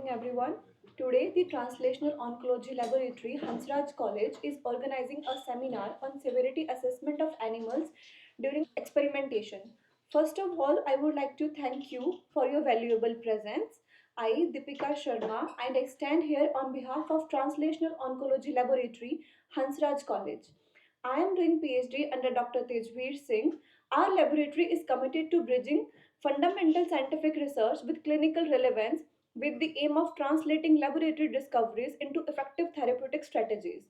everyone. Today, the Translational Oncology Laboratory, Hansraj College, is organizing a seminar on severity assessment of animals during experimentation. First of all, I would like to thank you for your valuable presence. I, Deepika Sharma, and I stand here on behalf of Translational Oncology Laboratory, Hansraj College. I am doing PhD under Dr. Tejveer Singh. Our laboratory is committed to bridging fundamental scientific research with clinical relevance with the aim of translating laboratory discoveries into effective therapeutic strategies.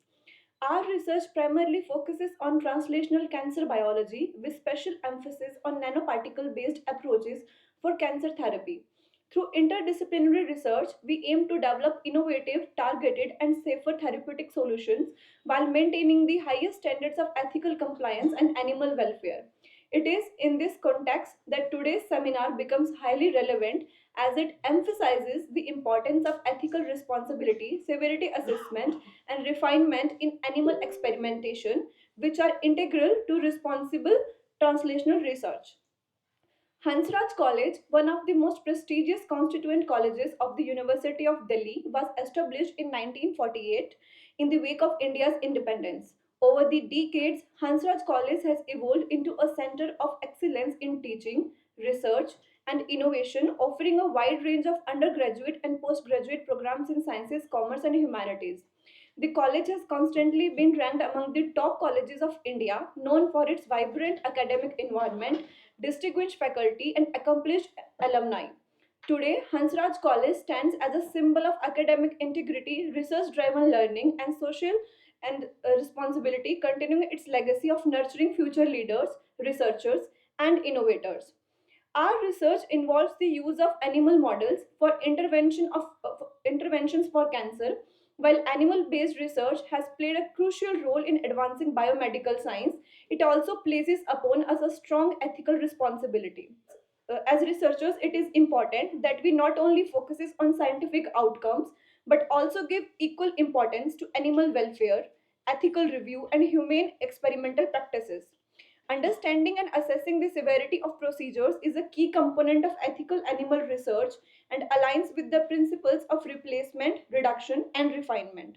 Our research primarily focuses on translational cancer biology with special emphasis on nanoparticle based approaches for cancer therapy. Through interdisciplinary research, we aim to develop innovative, targeted, and safer therapeutic solutions while maintaining the highest standards of ethical compliance and animal welfare. It is in this context that today's seminar becomes highly relevant as it emphasizes the importance of ethical responsibility, severity assessment, and refinement in animal experimentation, which are integral to responsible translational research. Hansraj College, one of the most prestigious constituent colleges of the University of Delhi, was established in 1948 in the wake of India's independence. Over the decades, Hansraj College has evolved into a center of excellence in teaching, research, and innovation, offering a wide range of undergraduate and postgraduate programs in sciences, commerce, and humanities. The college has constantly been ranked among the top colleges of India, known for its vibrant academic environment, distinguished faculty, and accomplished alumni. Today, Hansraj College stands as a symbol of academic integrity, research driven learning, and social and responsibility, continuing its legacy of nurturing future leaders, researchers, and innovators. Our research involves the use of animal models for interventions for cancer, while animal-based research has played a crucial role in advancing biomedical science. It also places upon us a strong ethical responsibility. As researchers, it is important that we not only focuses on scientific outcomes but also give equal importance to animal welfare, ethical review, and humane experimental practices. Understanding and assessing the severity of procedures is a key component of ethical animal research and aligns with the principles of replacement, reduction, and refinement.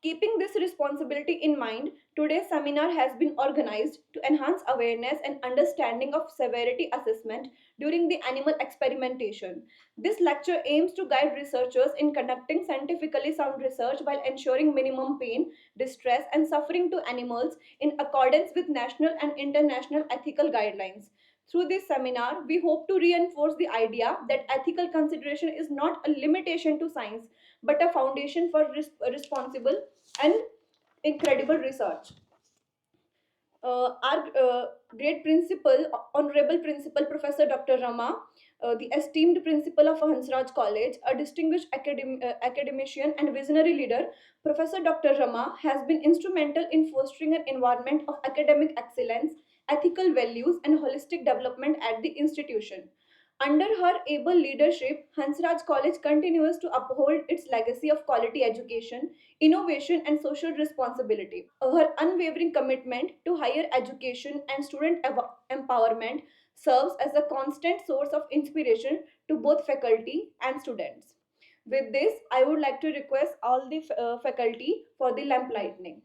Keeping this responsibility in mind, today's seminar has been organized to enhance awareness and understanding of severity assessment during the animal experimentation. This lecture aims to guide researchers in conducting scientifically sound research while ensuring minimum pain, distress, and suffering to animals in accordance with national and international ethical guidelines. Through this seminar, we hope to reinforce the idea that ethical consideration is not a limitation to science but a foundation for responsible and incredible research. Our great principal, honorable principal, Professor Dr. Rama, the esteemed principal of Hansraj College, a distinguished academician and visionary leader, Professor Dr. Rama has been instrumental in fostering an environment of academic excellence, ethical values, and holistic development at the institution. Under her able leadership, Hansraj College continues to uphold its legacy of quality education, innovation, and social responsibility. Her unwavering commitment to higher education and student empowerment serves as a constant source of inspiration to both faculty and students. With this, I would like to request all the faculty for the lamp lighting.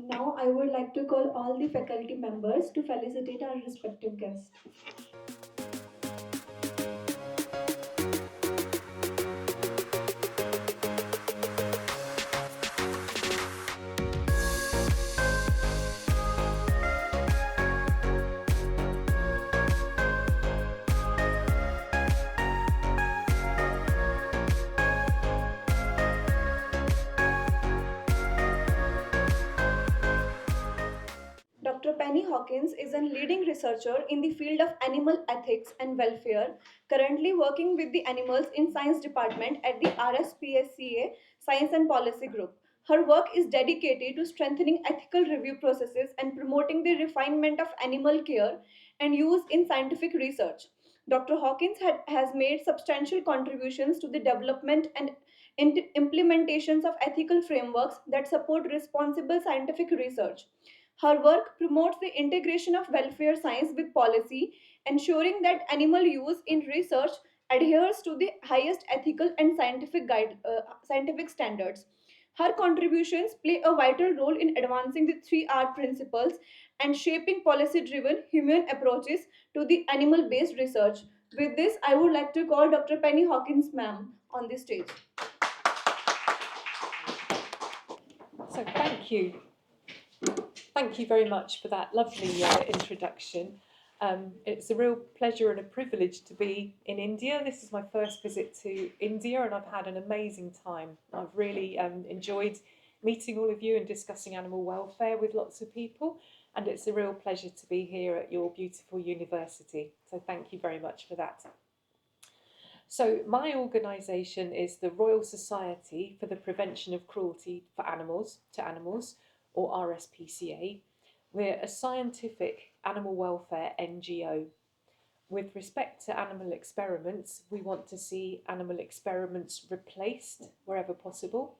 Now I would like to call all the faculty members to felicitate our respective guests. Hawkins is a leading researcher in the field of animal ethics and welfare, currently working with the Animals in Science Department at the RSPSCA Science and Policy Group. Her work is dedicated to strengthening ethical review processes and promoting the refinement of animal care and use in scientific research. Dr. Hawkins has made substantial contributions to the development and implementations of ethical frameworks that support responsible scientific research. Her work promotes the integration of welfare science with policy, ensuring that animal use in research adheres to the highest ethical and scientific standards. Her contributions play a vital role in advancing the 3R principles and shaping policy driven human approaches to the animal based research. With this, I would like to call Dr. Penny Hawkins, ma'am, on the stage. So thank you. Thank you very much for that lovely introduction. It's a real pleasure and a privilege to be in India. This is my first visit to India and I've had an amazing time. I've really enjoyed meeting all of you and discussing animal welfare with lots of people, and it's a real pleasure to be here at your beautiful university. So thank you very much for that. So my organisation is the Royal Society for the Prevention of Cruelty to Animals, or RSPCA. We're a scientific animal welfare NGO. With respect to animal experiments, we want to see animal experiments replaced wherever possible,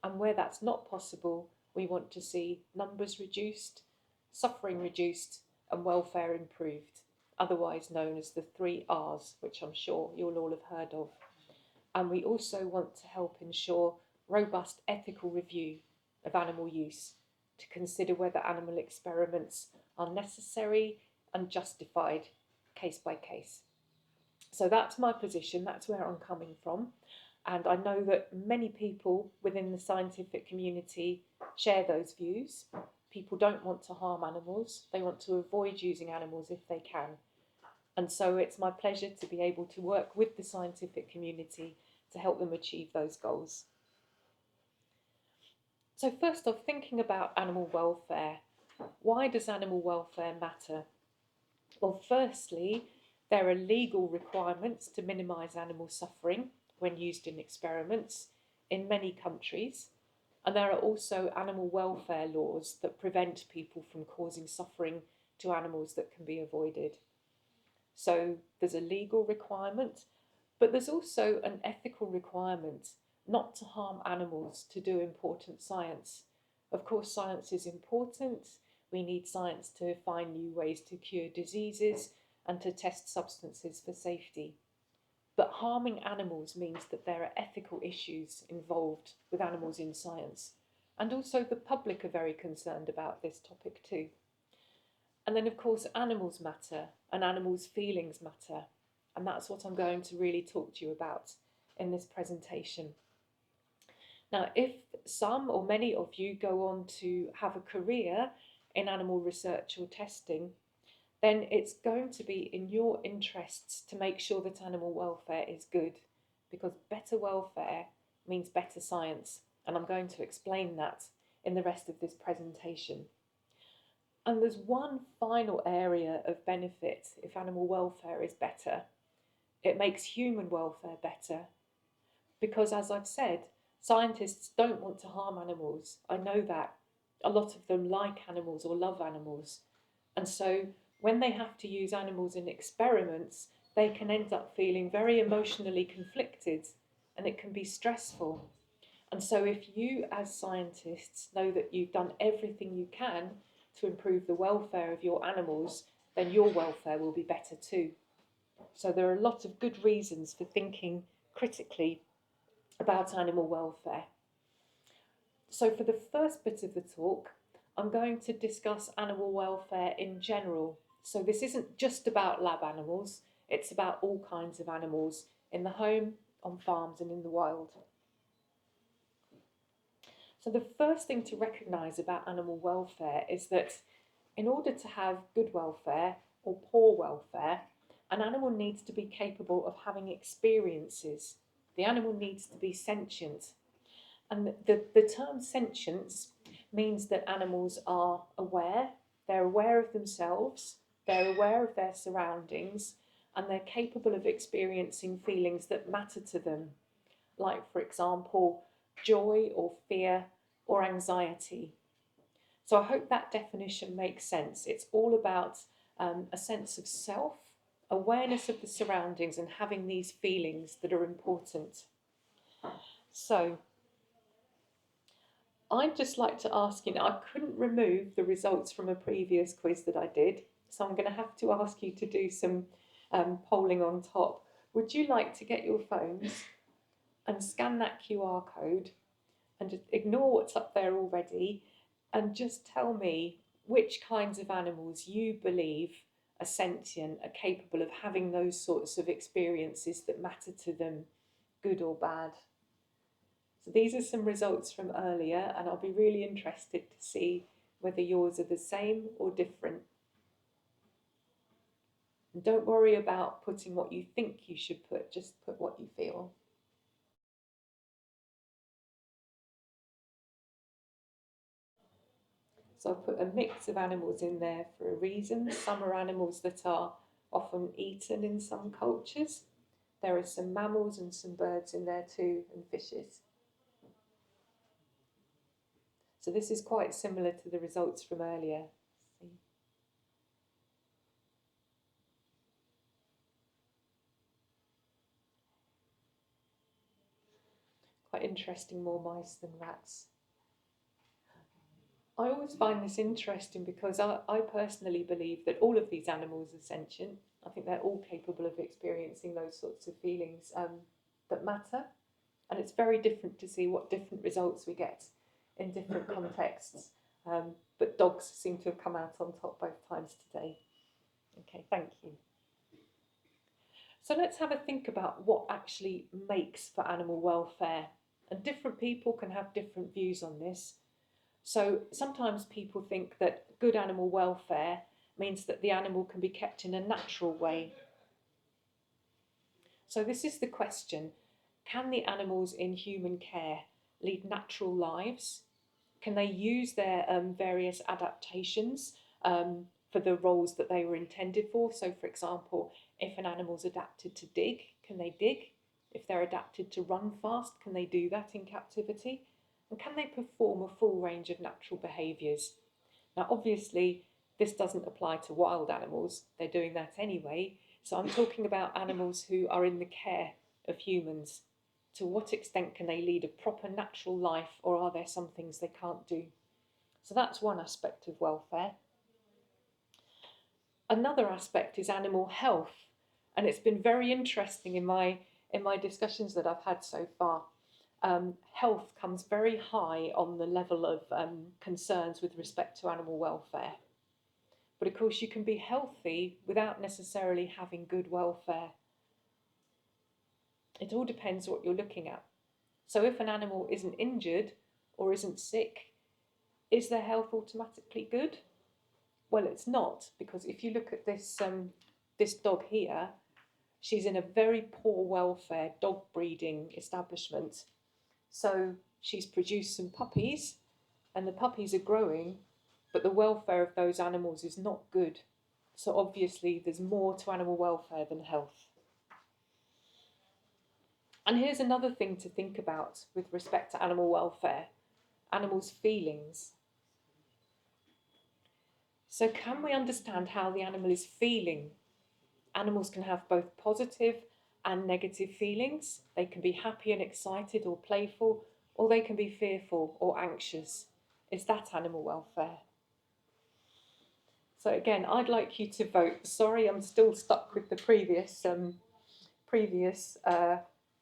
and where that's not possible, we want to see numbers reduced, suffering reduced, and welfare improved, otherwise known as the 3Rs, which I'm sure you'll all have heard of. And we also want to help ensure robust ethical review of animal use to consider whether animal experiments are necessary and justified case by case. So that's my position, that's where I'm coming from. And I know that many people within the scientific community share those views. People don't want to harm animals, they want to avoid using animals if they can. And so it's my pleasure to be able to work with the scientific community to help them achieve those goals. So first off, thinking about animal welfare, why does animal welfare matter? Well, firstly, there are legal requirements to minimise animal suffering when used in experiments in many countries, and there are also animal welfare laws that prevent people from causing suffering to animals that can be avoided. So there's a legal requirement, but there's also an ethical requirement not to harm animals to do important science. Of course, science is important. We need science to find new ways to cure diseases and to test substances for safety. But harming animals means that there are ethical issues involved with animals in science. And also the public are very concerned about this topic too. And then of course animals matter and animals' feelings matter. And that's what I'm going to really talk to you about in this presentation. Now, if some or many of you go on to have a career in animal research or testing, then it's going to be in your interests to make sure that animal welfare is good, because better welfare means better science, and I'm going to explain that in the rest of this presentation. And there's one final area of benefit if animal welfare is better. It makes human welfare better, because as I've said, scientists don't want to harm animals. I know that. A lot of them like animals or love animals. And so when they have to use animals in experiments, they can end up feeling very emotionally conflicted, and it can be stressful. And so if you as scientists know that you've done everything you can to improve the welfare of your animals, then your welfare will be better too. So there are a lot of good reasons for thinking critically about animal welfare. So for the first bit of the talk, I'm going to discuss animal welfare in general. So this isn't just about lab animals, it's about all kinds of animals in the home, on farms and in the wild. So the first thing to recognise about animal welfare is that in order to have good welfare or poor welfare, an animal needs to be capable of having experiences. The animal needs to be sentient. And the term sentience means that animals are aware, They're aware of themselves, they're aware of their surroundings, and they're capable of experiencing feelings that matter to them, like, for example, joy or fear or anxiety. So I hope that definition makes sense. It's all about a sense of self, awareness of the surroundings, and having these feelings that are important. So I'd just like to ask you now, I couldn't remove the results from a previous quiz that I did, so I'm going to have to ask you to do some polling on top. Would you like to get your phones and scan that QR code and just ignore what's up there already and just tell me which kinds of animals you believe are sentient, are capable of having those sorts of experiences that matter to them, good or bad? So these are some results from earlier, and I'll be really interested to see whether yours are the same or different. And don't worry about putting what you think you should put, just put what you feel. So I've put a mix of animals in there for a reason. Some are animals that are often eaten in some cultures. There are some mammals and some birds in there too, and fishes. So this is quite similar to the results from earlier. See? Quite interesting, more mice than rats. I always find this interesting because I personally believe that all of these animals are sentient. I think they're all capable of experiencing those sorts of feelings that matter. And it's very different to see what different results we get in different contexts. But dogs seem to have come out on top both times today. Okay, thank you. So let's have a think about what actually makes for animal welfare. And different people can have different views on this. So sometimes people think that good animal welfare means that the animal can be kept in a natural way. So this is the question: can the animals in human care lead natural lives? Can they use their various adaptations for the roles that they were intended for? So, for example, if an animal's adapted to dig, can they dig? If they're adapted to run fast, can they do that in captivity? And can they perform a full range of natural behaviours? Now, obviously, this doesn't apply to wild animals. They're doing that anyway. So I'm talking about animals who are in the care of humans. To what extent can they lead a proper natural life, or are there some things they can't do? So that's one aspect of welfare. Another aspect is animal health. And it's been very interesting in my discussions that I've had so far. Health comes very high on the level of concerns with respect to animal welfare. But of course, you can be healthy without necessarily having good welfare. It all depends what you're looking at. So if an animal isn't injured or isn't sick, is their health automatically good? Well, it's not, because if you look at this dog here, she's in a very poor welfare dog breeding establishment. So she's produced some puppies, and the puppies are growing, but the welfare of those animals is not good. So obviously there's more to animal welfare than health. And here's another thing to think about with respect to animal welfare: animals' feelings. So can we understand how the animal is feeling? Animals can have both positive and negative feelings. They can be happy and excited or playful, or they can be fearful or anxious. Is that animal welfare? So again, I'd like you to vote. Sorry, I'm still stuck with the previous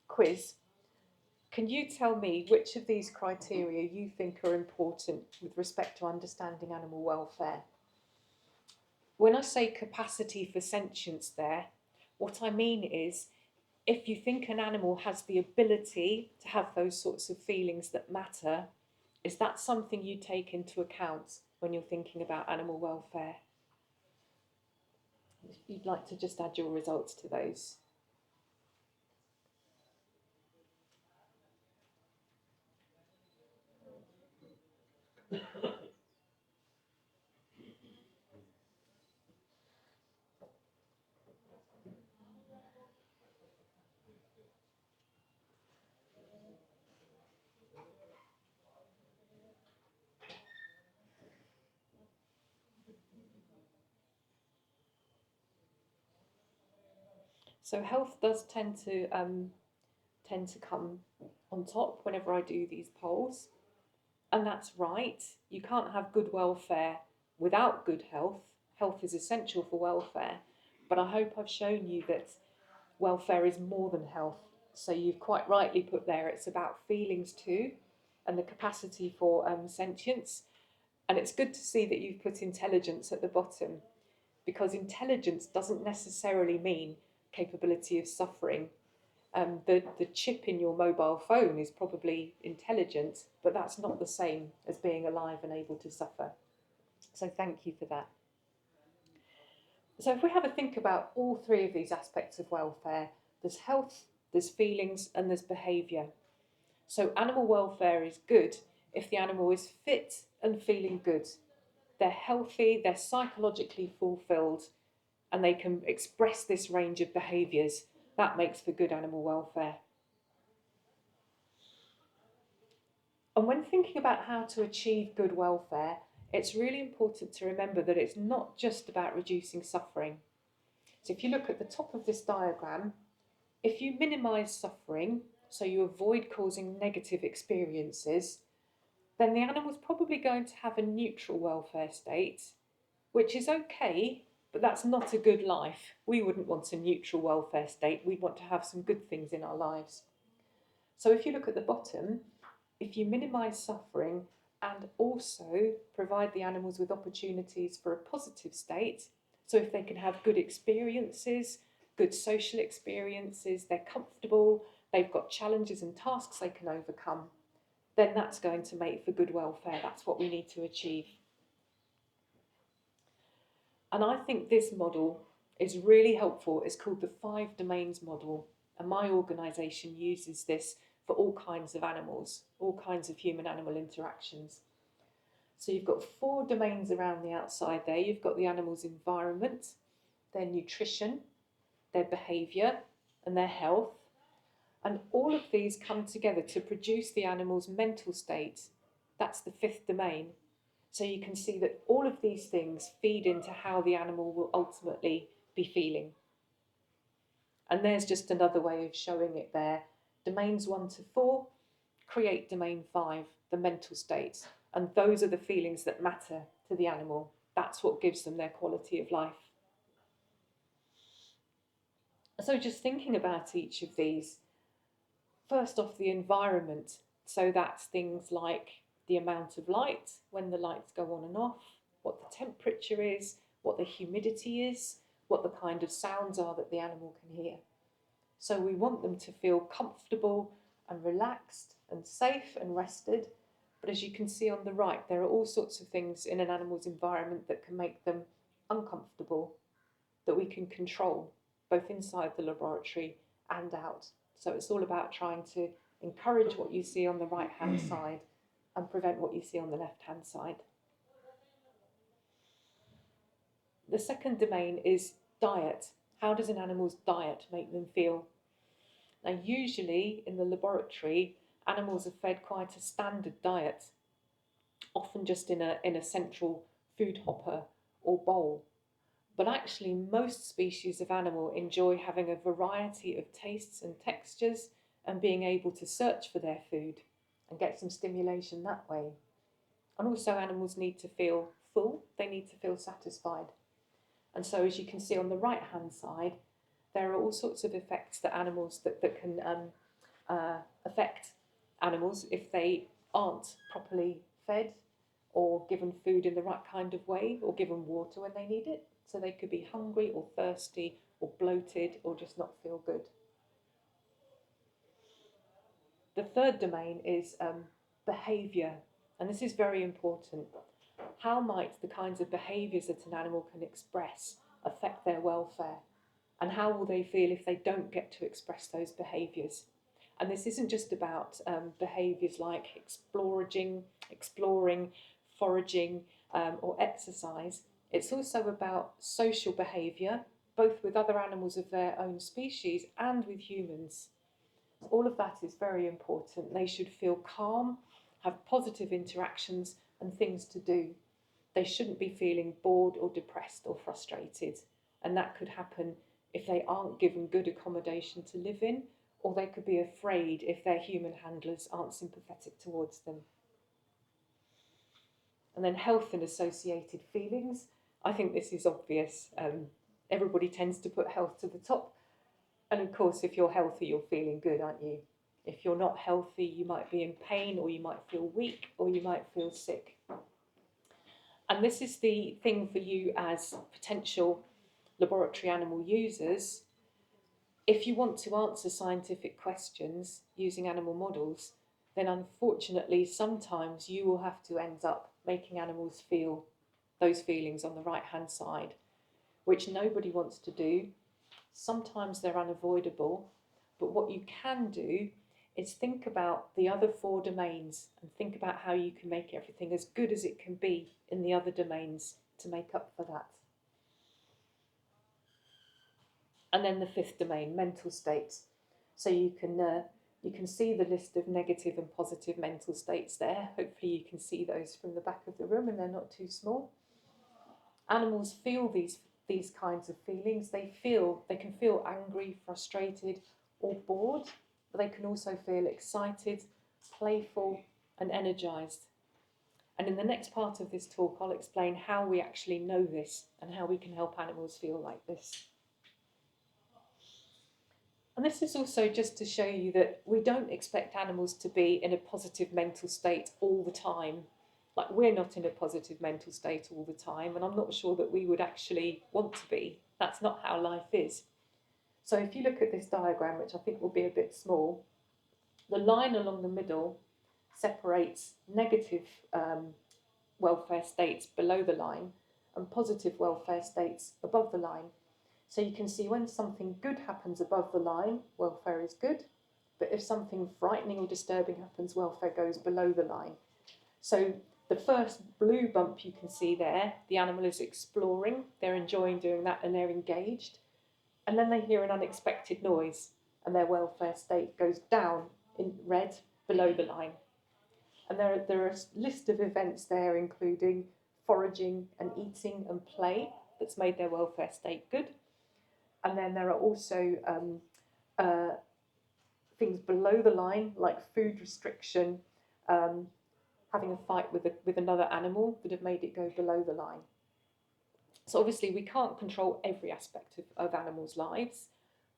quiz. Can you tell me which of these criteria you think are important with respect to understanding animal welfare? When I say capacity for sentience there, what I mean is, if you think an animal has the ability to have those sorts of feelings that matter, is that something you take into account when you're thinking about animal welfare? If you'd like to just add your results to those. So health does tend to come on top whenever I do these polls, and that's right. You can't have good welfare without good health. Health is essential for welfare, but I hope I've shown you that welfare is more than health. So you've quite rightly put there it's about feelings too, and the capacity for sentience. And it's good to see that you've put intelligence at the bottom, because intelligence doesn't necessarily mean capability of suffering. The chip in your mobile phone is probably intelligent, but that's not the same as being alive and able to suffer. So thank you for that. So if we have a think about all three of these aspects of welfare, there's health, there's feelings, and there's behaviour. So animal welfare is good if the animal is fit and feeling good. They're healthy, they're psychologically fulfilled, and they can express this range of behaviours. That makes for good animal welfare. And when thinking about how to achieve good welfare, it's really important to remember that it's not just about reducing suffering. So if you look at the top of this diagram, if you minimise suffering, so you avoid causing negative experiences, then the animal's probably going to have a neutral welfare state, which is okay, but that's not a good life. We wouldn't want a neutral welfare state. We want to have some good things in our lives. So if you look at the bottom, if you minimise suffering and also provide the animals with opportunities for a positive state, so if they can have good experiences, good social experiences, they're comfortable, they've got challenges and tasks they can overcome, then that's going to make for good welfare. That's what we need to achieve. And I think this model is really helpful. It's called the 5 domains model, and my organisation uses this for all kinds of animals, all kinds of human-animal interactions. So you've got 4 domains around the outside there. You've got the animal's environment, their nutrition, their behaviour, and their health. And all of these come together to produce the animal's mental state. That's the 5th domain. So you can see that all of these things feed into how the animal will ultimately be feeling. And there's just another way of showing it there. Domains 1 to 4 create domain 5, the mental state. And those are the feelings that matter to the animal. That's what gives them their quality of life. So just thinking about each of these, first off, the environment. So that's things like the amount of light, when the lights go on and off, what the temperature is, what the humidity is, what the kind of sounds are that the animal can hear. So we want them to feel comfortable and relaxed and safe and rested. But as you can see on the right, there are all sorts of things in an animal's environment that can make them uncomfortable, that we can control, both inside the laboratory and out. So it's all about trying to encourage what you see on the right-hand side and prevent what you see on the left-hand side. The second domain is diet. How does an animal's diet make them feel? Now, usually in the laboratory, animals are fed quite a standard diet, often just in a central food hopper or bowl. But actually, most species of animal enjoy having a variety of tastes and textures and being able to search for their food and get some stimulation that way. And also, animals need to feel full, they need to feel satisfied. And so, as you can see on the right hand side, there are all sorts of effects that animals that can affect animals if they aren't properly fed or given food in the right kind of way or given water when they need it. So they could be hungry or thirsty or bloated or just not feel good. The third domain is behaviour, and this is very important. How might the kinds of behaviours that an animal can express affect their welfare? And how will they feel if they don't get to express those behaviours? And this isn't just about behaviours like exploring, foraging, or exercise. It's also about social behaviour, both with other animals of their own species and with humans. All of that is very important. They should feel calm, have positive interactions and things to do. They shouldn't be feeling bored or depressed or frustrated. And that could happen if they aren't given good accommodation to live in, or they could be afraid if their human handlers aren't sympathetic towards them. And then health and associated feelings. I think this is obvious. Everybody tends to put health to the top. And of course, if you're healthy, you're feeling good, aren't you? If you're not healthy, you might be in pain, or you might feel weak, or you might feel sick. And this is the thing for you as potential laboratory animal users. If you want to answer scientific questions using animal models, then unfortunately sometimes you will have to end up making animals feel those feelings on the right-hand side, which nobody wants to do. Sometimes they're unavoidable, but what you can do is think about the other 4 domains and think about how you can make everything as good as it can be in the other domains to make up for that. And then the 5th domain, mental states. So you can see the list of negative and positive mental states there. Hopefully you can see those from the back of the room and they're not too small. Animals feel these kinds of feelings. They can feel angry, frustrated, or bored, but they can also feel excited, playful, and energized. And in the next part of this talk, I'll explain how we actually know this and how we can help animals feel like this. And this is also just to show you that we don't expect animals to be in a positive mental state all the time. Like, we're not in a positive mental state all the time, and I'm not sure that we would actually want to be. That's not how life is. So if you look at this diagram, which I think will be a bit small, the line along the middle separates negative welfare states below the line and positive welfare states above the line. So you can see when something good happens above the line, welfare is good. But if something frightening or disturbing happens, welfare goes below the line. So the first blue bump you can see there, the animal is exploring, they're enjoying doing that and they're engaged. And then they hear an unexpected noise and their welfare state goes down in red below the line. And there are a list of events there, including foraging and eating and play, that's made their welfare state good. And then there are also things below the line, like food restriction, having a fight with another animal, that have made it go below the line. So obviously we can't control every aspect of animals' lives,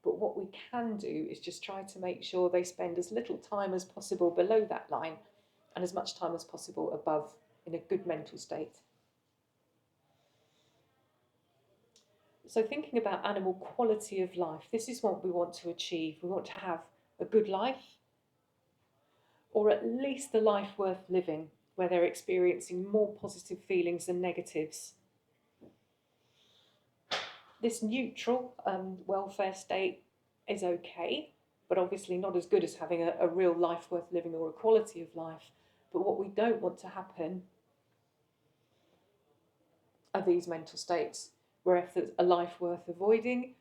but what we can do is just try to make sure they spend as little time as possible below that line and as much time as possible above, in a good mental state. So thinking about animal quality of life, this is what we want to achieve. We want to have a good life, or at least a life worth living, where they're experiencing more positive feelings than negatives. This neutral welfare state is okay, but obviously not as good as having a real life worth living or a quality of life. But what we don't want to happen are these mental states, where if there's a life worth avoiding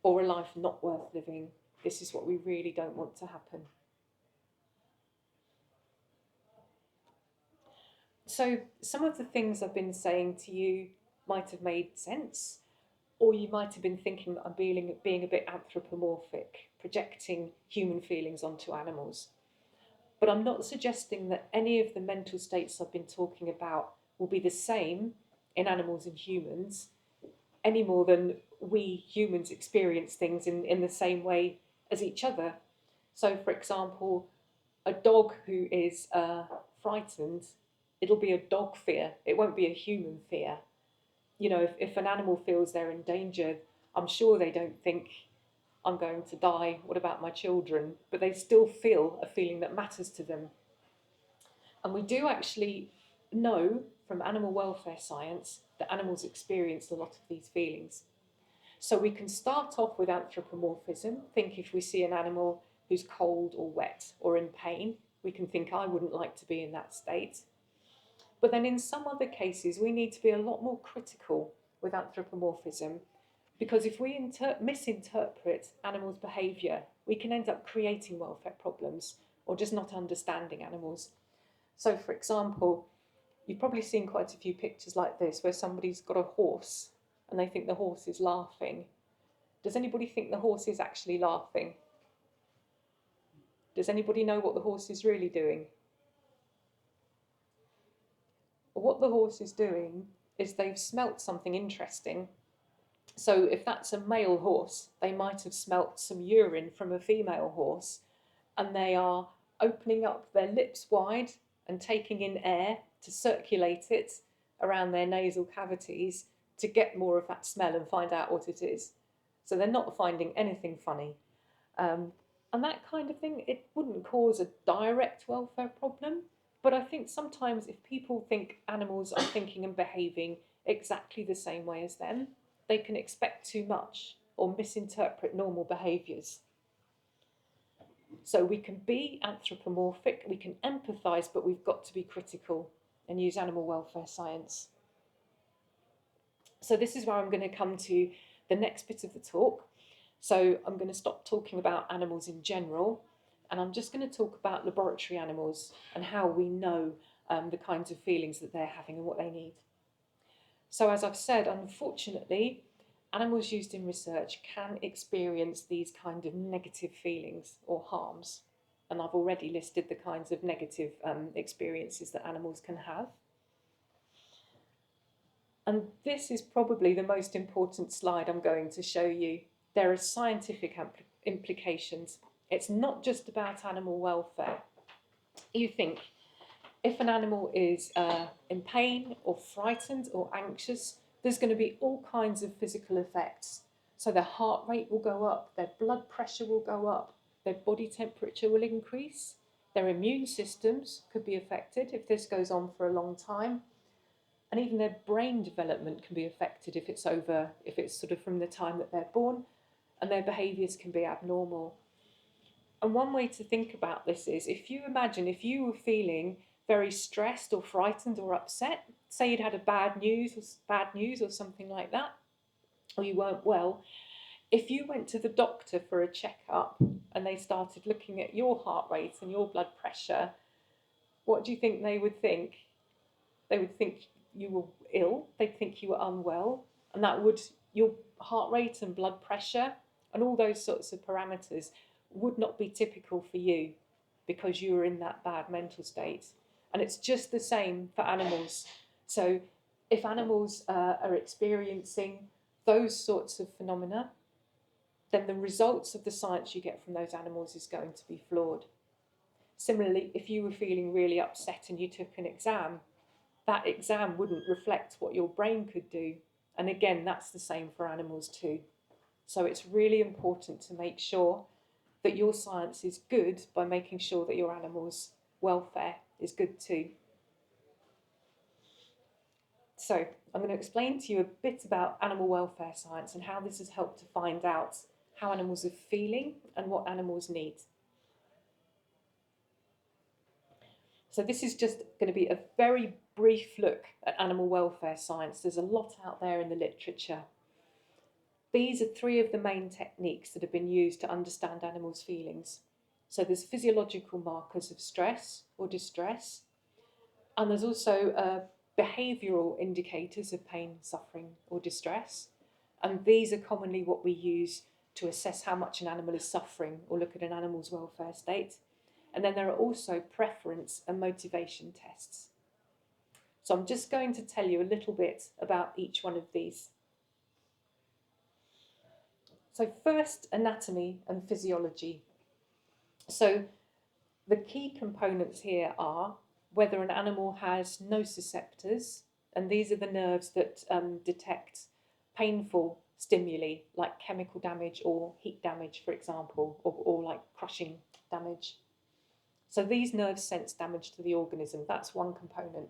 or a life not worth living, this is what we really don't want to happen. So some of the things I've been saying to you might have made sense, or you might have been thinking that I'm being a bit anthropomorphic, projecting human feelings onto animals. But I'm not suggesting that any of the mental states I've been talking about will be the same in animals and humans, any more than we humans experience things in the same way as each other. So, for example, a dog who is frightened, it'll be a dog fear. It won't be a human fear. You know, if an animal feels they're in danger, I'm sure they don't think, I'm going to die, what about my children? But they still feel a feeling that matters to them. And we do actually know from animal welfare science that animals experience a lot of these feelings. So we can start off with anthropomorphism. Think if we see an animal who's cold or wet or in pain, we can think, I wouldn't like to be in that state. But then in some other cases, we need to be a lot more critical with anthropomorphism, because if we misinterpret animals' behaviour, we can end up creating welfare problems or just not understanding animals. So, for example, you've probably seen quite a few pictures like this where somebody's got a horse and they think the horse is laughing. Does anybody think the horse is actually laughing? Does anybody know what the horse is really doing? What the horse is doing is they've smelt something interesting. So if that's a male horse, they might have smelt some urine from a female horse, and they are opening up their lips wide and taking in air to circulate it around their nasal cavities to get more of that smell and find out what it is. So they're not finding anything funny. And that kind of thing, it wouldn't cause a direct welfare problem. But I think sometimes if people think animals are thinking and behaving exactly the same way as them, they can expect too much or misinterpret normal behaviours. So we can be anthropomorphic, we can empathise, but we've got to be critical and use animal welfare science. So this is where I'm going to come to the next bit of the talk. So I'm going to stop talking about animals in general, and I'm just going to talk about laboratory animals and how we know the kinds of feelings that they're having and what they need. So as I've said, unfortunately, animals used in research can experience these kind of negative feelings or harms. And I've already listed the kinds of negative experiences that animals can have. And this is probably the most important slide I'm going to show you. There are scientific implications. It's not just about animal welfare. You think, if an animal is in pain or frightened or anxious, there's going to be all kinds of physical effects. So their heart rate will go up, their blood pressure will go up, their body temperature will increase, their immune systems could be affected if this goes on for a long time, and even their brain development can be affected if it's sort of from the time that they're born, and their behaviours can be abnormal. And one way to think about this is, if you imagine if you were feeling very stressed or frightened or upset, say you'd had a bad news or something like that, or you weren't well, if you went to the doctor for a checkup and they started looking at your heart rate and your blood pressure, what do you think they would think? They would think you were ill, they'd think you were unwell, and your heart rate and blood pressure and all those sorts of parameters would not be typical for you because you were in that bad mental state. And it's just the same for animals. So if animals are experiencing those sorts of phenomena, then the results of the science you get from those animals is going to be flawed. Similarly, if you were feeling really upset and you took an exam, that exam wouldn't reflect what your brain could do. And again, that's the same for animals too. So it's really important to make sure that your science is good by making sure that your animals' welfare is good too. So I'm going to explain to you a bit about animal welfare science and how this has helped to find out how animals are feeling and what animals need. So this is just going to be a very brief look at animal welfare science. There's a lot out there in the literature. These are three of the main techniques that have been used to understand animals' feelings. So there's physiological markers of stress or distress, and there's also behavioural indicators of pain, suffering or distress. And these are commonly what we use to assess how much an animal is suffering or look at an animal's welfare state. And then there are also preference and motivation tests. So I'm just going to tell you a little bit about each one of these. So first, anatomy and physiology. So the key components here are whether an animal has nociceptors, and these are the nerves that detect painful stimuli like chemical damage or heat damage, for example, or like crushing damage. So these nerves sense damage to the organism. That's one component.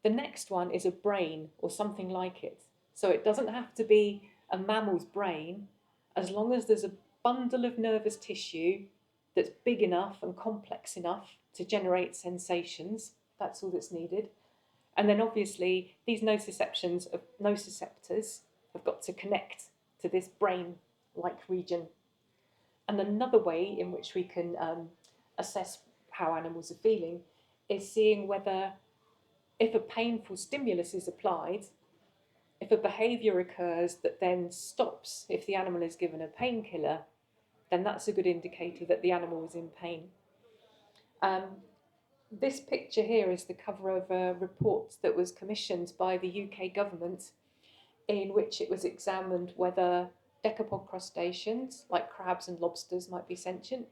The next one is a brain or something like it. So it doesn't have to be a mammal's brain, as long as there's a bundle of nervous tissue that's big enough and complex enough to generate sensations. That's all that's needed. And then obviously these nociceptors have got to connect to this brain-like region. And another way in which we can assess how animals are feeling is seeing whether, if a painful stimulus is applied, If a behaviour occurs that then stops if the animal is given a painkiller, then that's a good indicator that the animal is in pain. This picture here is the cover of a report that was commissioned by the UK government, in which it was examined whether decapod crustaceans, like crabs and lobsters, might be sentient,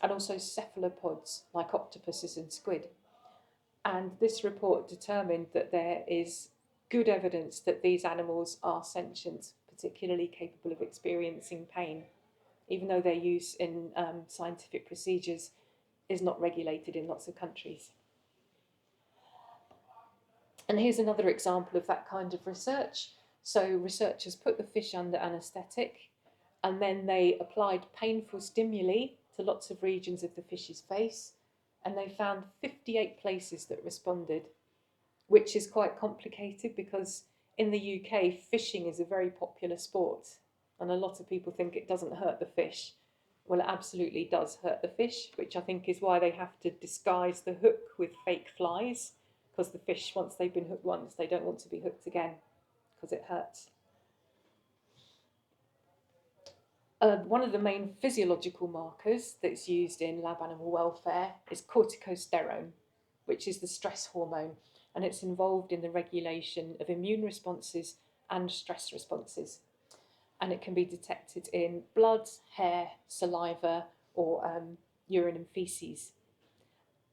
and also cephalopods, like octopuses and squid. And this report determined that there is good evidence that these animals are sentient, particularly capable of experiencing pain, even though their use in scientific procedures is not regulated in lots of countries. And here's another example of that kind of research. So researchers put the fish under anaesthetic, and then they applied painful stimuli to lots of regions of the fish's face, and they found 58 places that responded, which is quite complicated because in the UK, fishing is a very popular sport, and a lot of people think it doesn't hurt the fish. Well, it absolutely does hurt the fish, which I think is why they have to disguise the hook with fake flies, because the fish, once they've been hooked once, they don't want to be hooked again because it hurts. One of the main physiological markers that's used in lab animal welfare is corticosterone, which is the stress hormone, and it's involved in the regulation of immune responses and stress responses. And it can be detected in blood, hair, saliva, or urine and feces.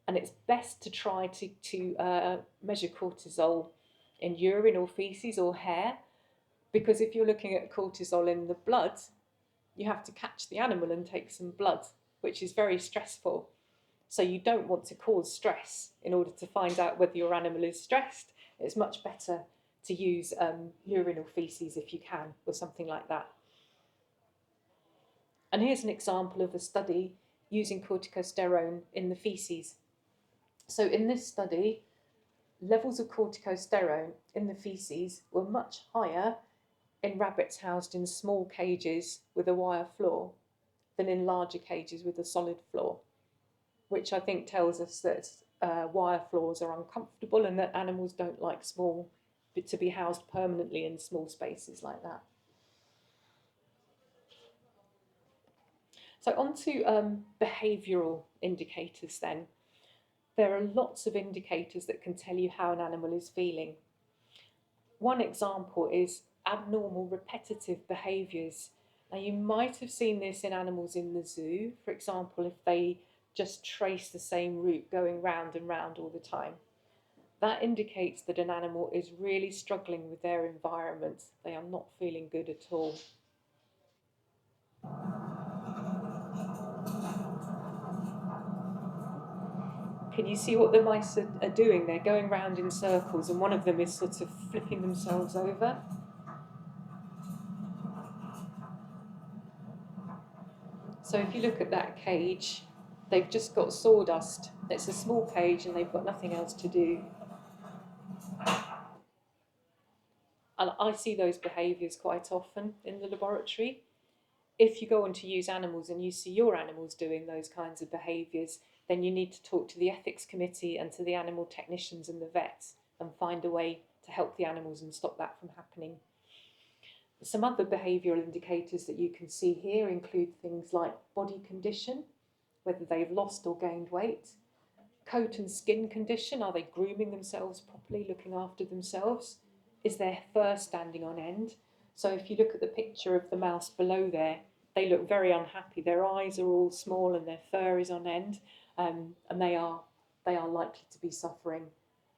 And it's best to try to measure cortisol in urine or feces or hair, because if you're looking at cortisol in the blood, you have to catch the animal and take some blood, which is very stressful. So you don't want to cause stress in order to find out whether your animal is stressed. It's much better to use urine or feces if you can, or something like that. And here's an example of a study using corticosterone in the feces. So in this study, levels of corticosterone in the feces were much higher in rabbits housed in small cages with a wire floor than in larger cages with a solid floor, which I think tells us that wire floors are uncomfortable and that animals don't like to be housed permanently in small spaces like that. So on to behavioural indicators then. There are lots of indicators that can tell you how an animal is feeling. One example is abnormal repetitive behaviours. Now you might have seen this in animals in the zoo, for example, if they just trace the same route going round and round all the time. That indicates that an animal is really struggling with their environment. They are not feeling good at all. Can you see what the mice are doing? They're going round in circles, and one of them is sort of flipping themselves over. So if you look at that cage, they've just got sawdust. It's a small cage and they've got nothing else to do. And I see those behaviours quite often in the laboratory. If you go on to use animals and you see your animals doing those kinds of behaviours, then you need to talk to the ethics committee and to the animal technicians and the vets and find a way to help the animals and stop that from happening. Some other behavioural indicators that you can see here include things like body condition, whether they've lost or gained weight, coat and skin condition, are they grooming themselves properly, looking after themselves, is their fur standing on end? So if you look at the picture of the mouse below there, they look very unhappy. Their eyes are all small and their fur is on end, and they are likely to be suffering.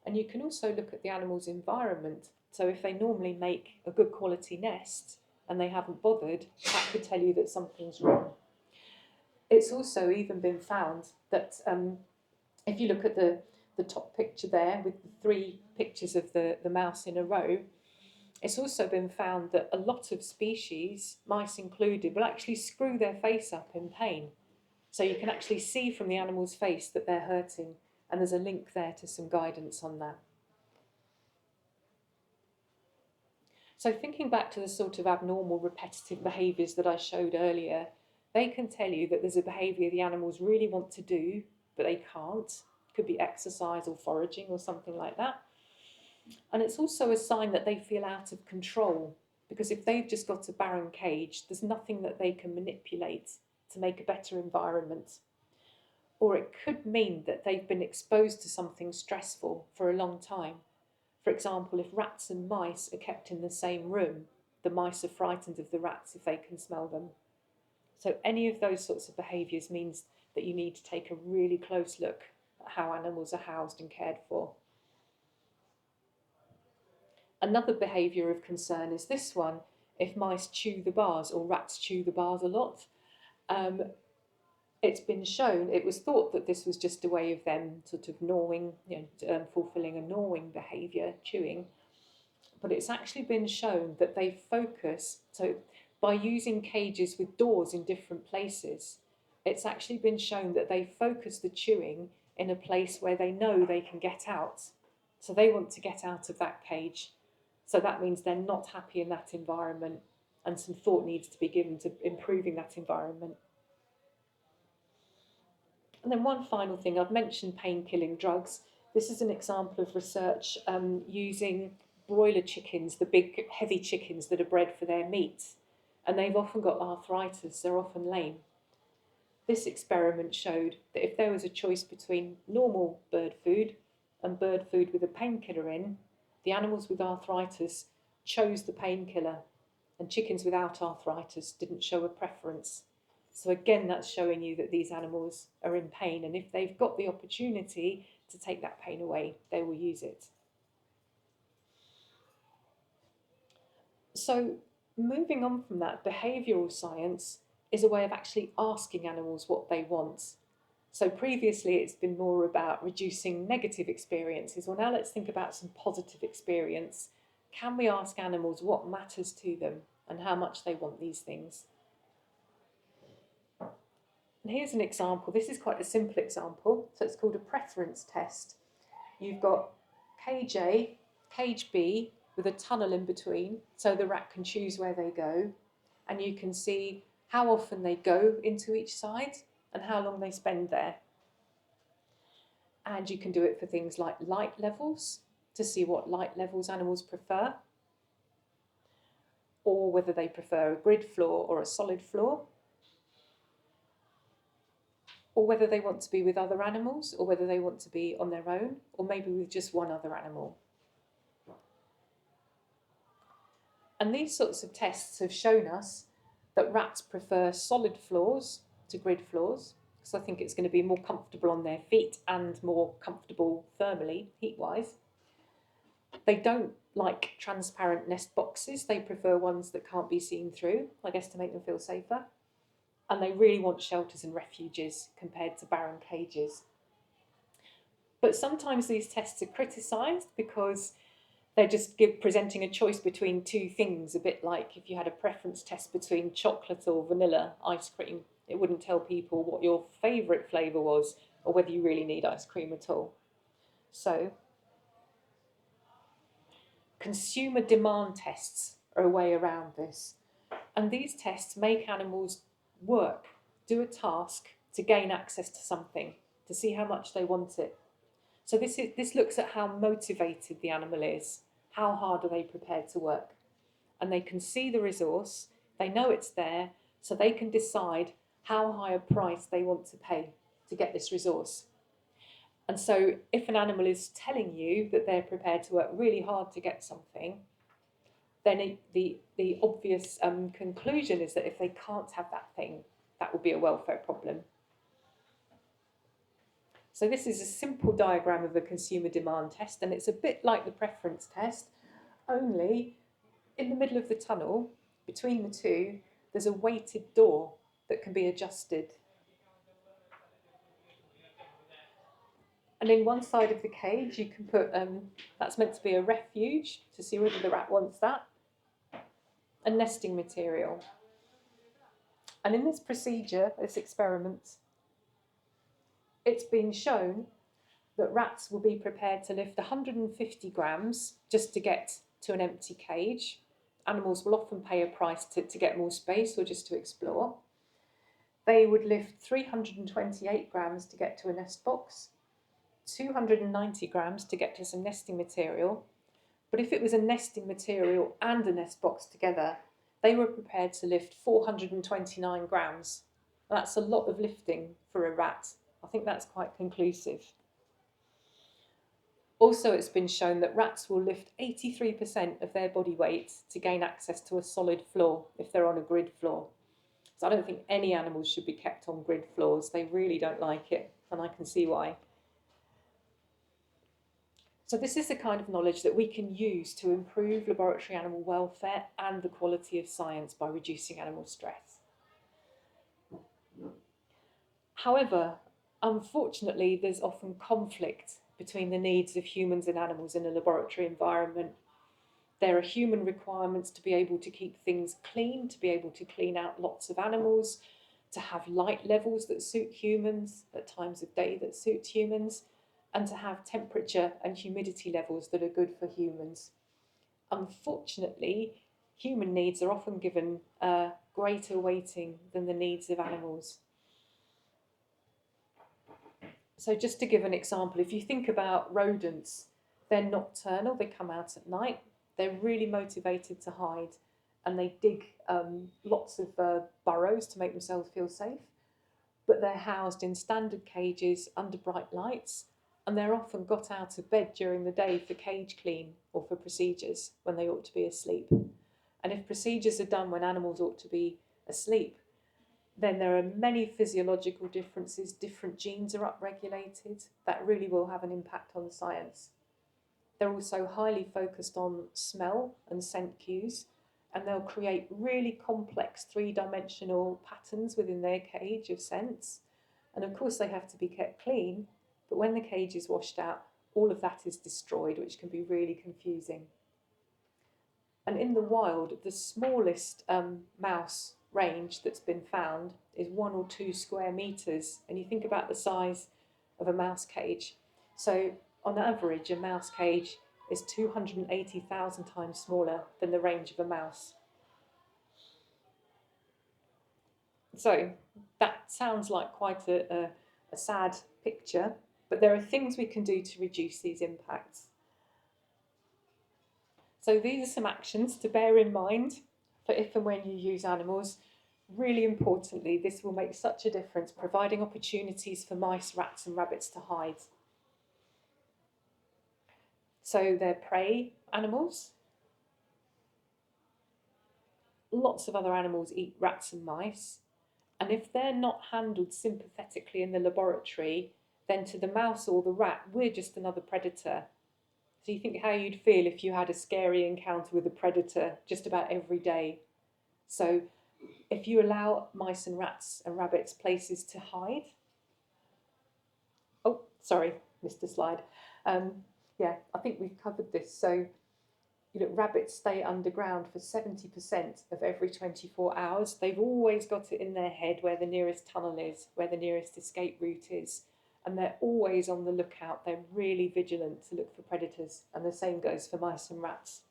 And you can also look at the animal's environment. So if they normally make a good quality nest and they haven't bothered, that could tell you that something's wrong. It's also even been found that if you look at the top picture there with the 3 pictures of the mouse in a row, it's also been found that a lot of species, mice included, will actually screw their face up in pain. So you can actually see from the animal's face that they're hurting, and there's a link there to some guidance on that. So thinking back to the sort of abnormal repetitive behaviours that I showed earlier, they can tell you that there's a behaviour the animals really want to do, but they can't. It could be exercise or foraging or something like that. And it's also a sign that they feel out of control, because if they've just got a barren cage, there's nothing that they can manipulate to make a better environment. Or it could mean that they've been exposed to something stressful for a long time. For example, if rats and mice are kept in the same room, the mice are frightened of the rats if they can smell them. So any of those sorts of behaviours means that you need to take a really close look at how animals are housed and cared for. Another behaviour of concern is this one: if mice chew the bars or rats chew the bars a lot. It's been shown, it was thought that this was just a way of them sort of gnawing, fulfilling a gnawing behaviour, chewing, but it's actually been shown that they focus, so by using cages with doors in different places, it's actually been shown that they focus the chewing in a place where they know they can get out. So they want to get out of that cage. So that means they're not happy in that environment, and some thought needs to be given to improving that environment. And then one final thing, I've mentioned pain-killing drugs. This is an example of research using broiler chickens, the big heavy chickens that are bred for their meat. And they've often got arthritis, they're often lame. This experiment showed that if there was a choice between normal bird food and bird food with a painkiller in, the animals with arthritis chose the painkiller, and chickens without arthritis didn't show a preference. So again, that's showing you that these animals are in pain, and if they've got the opportunity to take that pain away, they will use it. So moving on from that, behavioural science is a way of actually asking animals what they want. So previously it's been more about reducing negative experiences. Well, now let's think about some positive experience. Can we ask animals what matters to them and how much they want these things? And here's an example. This is quite a simple example. So it's called a preference test. You've got cage A, cage B, with a tunnel in between, so the rat can choose where they go. And you can see how often they go into each side and how long they spend there. And you can do it for things like light levels, to see what light levels animals prefer, or whether they prefer a grid floor or a solid floor, or whether they want to be with other animals, or whether they want to be on their own, or maybe with just one other animal. And these sorts of tests have shown us that rats prefer solid floors to grid floors, because I think it's going to be more comfortable on their feet and more comfortable thermally, heat-wise. They don't like transparent nest boxes. They prefer ones that can't be seen through, I guess to make them feel safer. And they really want shelters and refuges compared to barren cages. But sometimes these tests are criticised because they're just presenting a choice between two things, a bit like if you had a preference test between chocolate or vanilla ice cream. It wouldn't tell people what your favourite flavour was or whether you really need ice cream at all. So consumer demand tests are a way around this. And these tests make animals work, do a task to gain access to something, to see how much they want it. So this looks at how motivated the animal is, how hard are they prepared to work. And they can see the resource, they know it's there, so they can decide how high a price they want to pay to get this resource. And so if an animal is telling you that they're prepared to work really hard to get something, then the obvious conclusion is that if they can't have that thing, that will be a welfare problem. So this is a simple diagram of a consumer demand test, and it's a bit like the preference test, only in the middle of the tunnel, between the two, there's a weighted door that can be adjusted. And in one side of the cage, you can put, that's meant to be a refuge, to see whether the rat wants that, and nesting material. And in this procedure, this experiment, it's been shown that rats will be prepared to lift 150 grams just to get to an empty cage. Animals will often pay a price to get more space or just to explore. They would lift 328 grams to get to a nest box, 290 grams to get to some nesting material, But if it was a nesting material and a nest box together, they were prepared to lift 429 grams. That's a lot of lifting for a rat. I think that's quite conclusive. Also, it's been shown that rats will lift 83% of their body weight to gain access to a solid floor if they're on a grid floor. So I don't think any animals should be kept on grid floors. They really don't like it, and I can see why. So this is the kind of knowledge that we can use to improve laboratory animal welfare and the quality of science by reducing animal stress. However, unfortunately, there's often conflict between the needs of humans and animals in a laboratory environment. There are human requirements to be able to keep things clean, to be able to clean out lots of animals, to have light levels that suit humans, at times of day that suit humans, and to have temperature and humidity levels that are good for humans. Unfortunately, human needs are often given a greater weighting than the needs of animals. So just to give an example, if you think about rodents, they're nocturnal, they come out at night, they're really motivated to hide, and they dig lots of burrows to make themselves feel safe, but they're housed in standard cages under bright lights, and they're often got out of bed during the day for cage clean or for procedures when they ought to be asleep. And if procedures are done when animals ought to be asleep, then there are many physiological differences, different genes are upregulated, that really will have an impact on science. They're also highly focused on smell and scent cues, and they'll create really complex three-dimensional patterns within their cage of scents. And of course they have to be kept clean, but when the cage is washed out, all of that is destroyed, which can be really confusing. And in the wild, the smallest mouse range that's been found is 1 or 2 square metres. And you think about the size of a mouse cage. So on average, a mouse cage is 280,000 times smaller than the range of a mouse. So that sounds like quite a sad picture, but there are things we can do to reduce these impacts. So these are some actions to bear in mind for if and when you use animals. Really importantly, this will make such a difference, providing opportunities for mice, rats and rabbits to hide. So they're prey animals. Lots of other animals eat rats and mice. And if they're not handled sympathetically in the laboratory, then to the mouse or the rat, we're just another predator. So you think how you'd feel if you had a scary encounter with a predator just about every day. So if you allow mice and rats and rabbits places to hide. Oh, sorry, missed a slide. Yeah, I think we've covered this. So, rabbits stay underground for 70% of every 24 hours. They've always got it in their head where the nearest tunnel is, where the nearest escape route is. And they're always on the lookout. They're really vigilant to look for predators. And the same goes for mice and rats.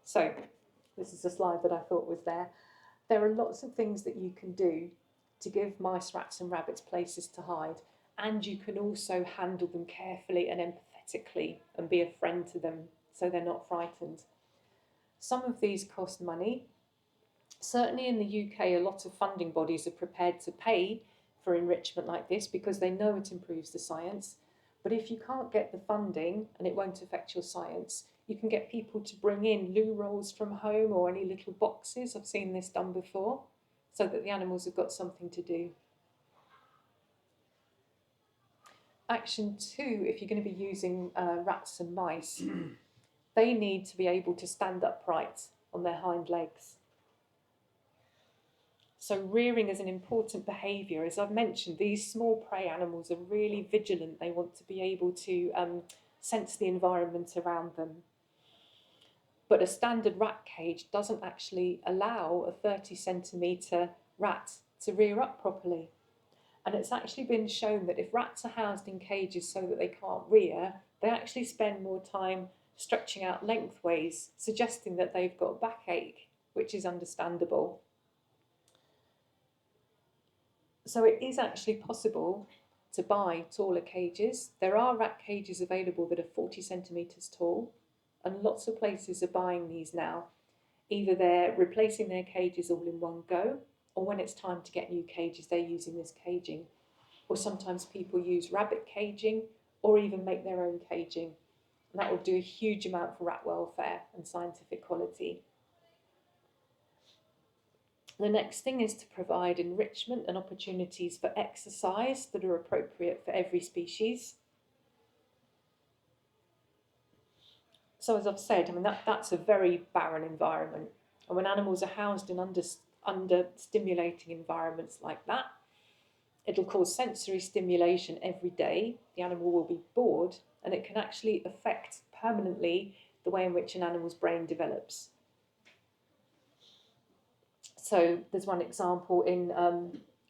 So this is a slide that I thought was there. There are lots of things that you can do to give mice, rats and rabbits places to hide. And you can also handle them carefully and empathetically and be a friend to them so they're not frightened. Some of these cost money. Certainly in the UK, a lot of funding bodies are prepared to pay for enrichment like this because they know it improves the science. But if you can't get the funding and it won't affect your science, you can get people to bring in loo rolls from home or any little boxes. I've seen this done before, so that the animals have got something to do. Action 2, if you're going to be using rats and mice, they need to be able to stand upright on their hind legs. So rearing is an important behaviour. As I've mentioned, these small prey animals are really vigilant. They want to be able to sense the environment around them. But a standard rat cage doesn't actually allow a 30 centimetre rat to rear up properly. And it's actually been shown that if rats are housed in cages so that they can't rear, they actually spend more time stretching out lengthways, suggesting that they've got backache, which is understandable. So it is actually possible to buy taller cages. There are rat cages available that are 40 centimetres tall, and lots of places are buying these now. Either they're replacing their cages all in one go, or when it's time to get new cages, they're using this caging. Or sometimes people use rabbit caging, or even make their own caging. And that will do a huge amount for rat welfare and scientific quality. The next thing is to provide enrichment and opportunities for exercise that are appropriate for every species. So as I've said, that's a very barren environment. And when animals are housed in under stimulating environments like that, it'll cause sensory stimulation every day. The animal will be bored, and it can actually affect permanently the way in which an animal's brain develops. So there's one example in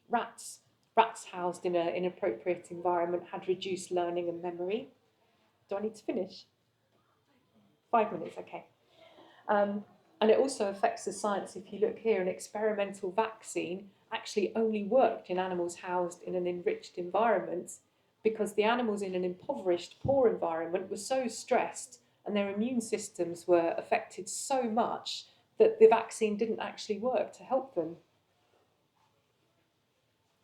rats. Rats housed in an inappropriate environment had reduced learning and memory. Do I need to finish? 5 minutes, okay. And it also affects the science. If you look here, an experimental vaccine actually only worked in animals housed in an enriched environment because the animals in an impoverished, poor environment were so stressed and their immune systems were affected so much that the vaccine didn't actually work to help them.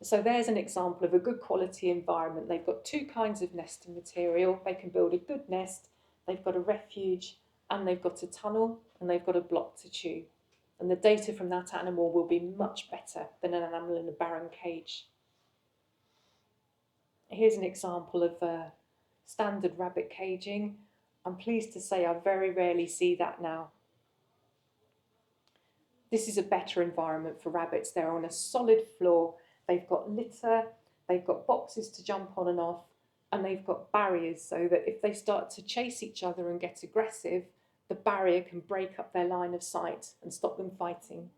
So there's an example of a good quality environment. They've got two kinds of nesting material. They can build a good nest, they've got a refuge, and they've got a tunnel, and they've got a block to chew. And the data from that animal will be much better than an animal in a barren cage. Here's an example of standard rabbit caging. I'm pleased to say I very rarely see that now. This is a better environment for rabbits. They're on a solid floor, they've got litter, they've got boxes to jump on and off, and they've got barriers so that if they start to chase each other and get aggressive, the barrier can break up their line of sight and stop them fighting.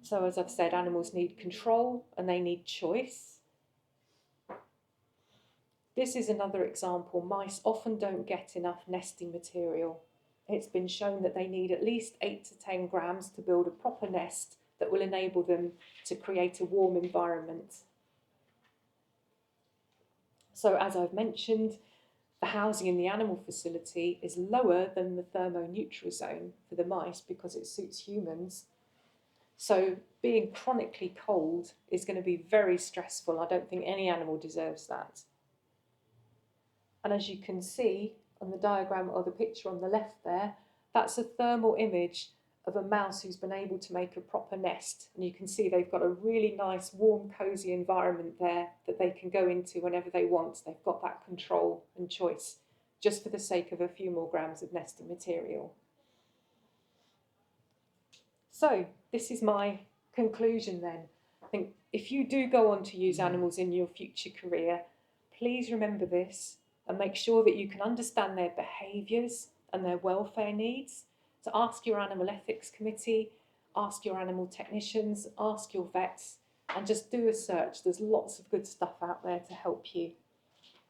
So as I've said, animals need control and they need choice. This is another example. Mice often don't get enough nesting material. It's been shown that they need at least 8 to 10 grams to build a proper nest that will enable them to create a warm environment. So as I've mentioned, the housing in the animal facility is lower than the thermoneutral zone for the mice because it suits humans. So being chronically cold is going to be very stressful. I don't think any animal deserves that. And as you can see on the diagram or the picture on the left there, that's a thermal image of a mouse who's been able to make a proper nest. And you can see they've got a really nice, warm, cosy environment there that they can go into whenever they want. They've got that control and choice, just for the sake of a few more grams of nesting material. So this is my conclusion then. I think if you do go on to use animals in your future career, please remember this and make sure that you can understand their behaviours and their welfare needs. So ask your animal ethics committee, ask your animal technicians, ask your vets, and just do a search. There's lots of good stuff out there to help you.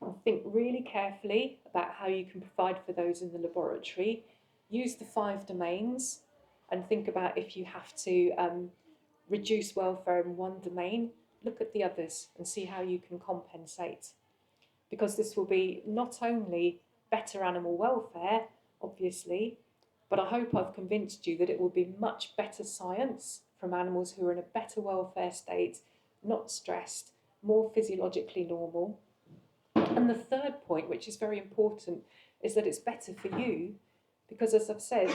And think really carefully about how you can provide for those in the laboratory. Use the 5 domains and think about if you have to reduce welfare in one domain, look at the others and see how you can compensate. Because this will be not only better animal welfare, obviously, but I hope I've convinced you that it will be much better science from animals who are in a better welfare state, not stressed, more physiologically normal. And the third point, which is very important, is that it's better for you because, as I've said,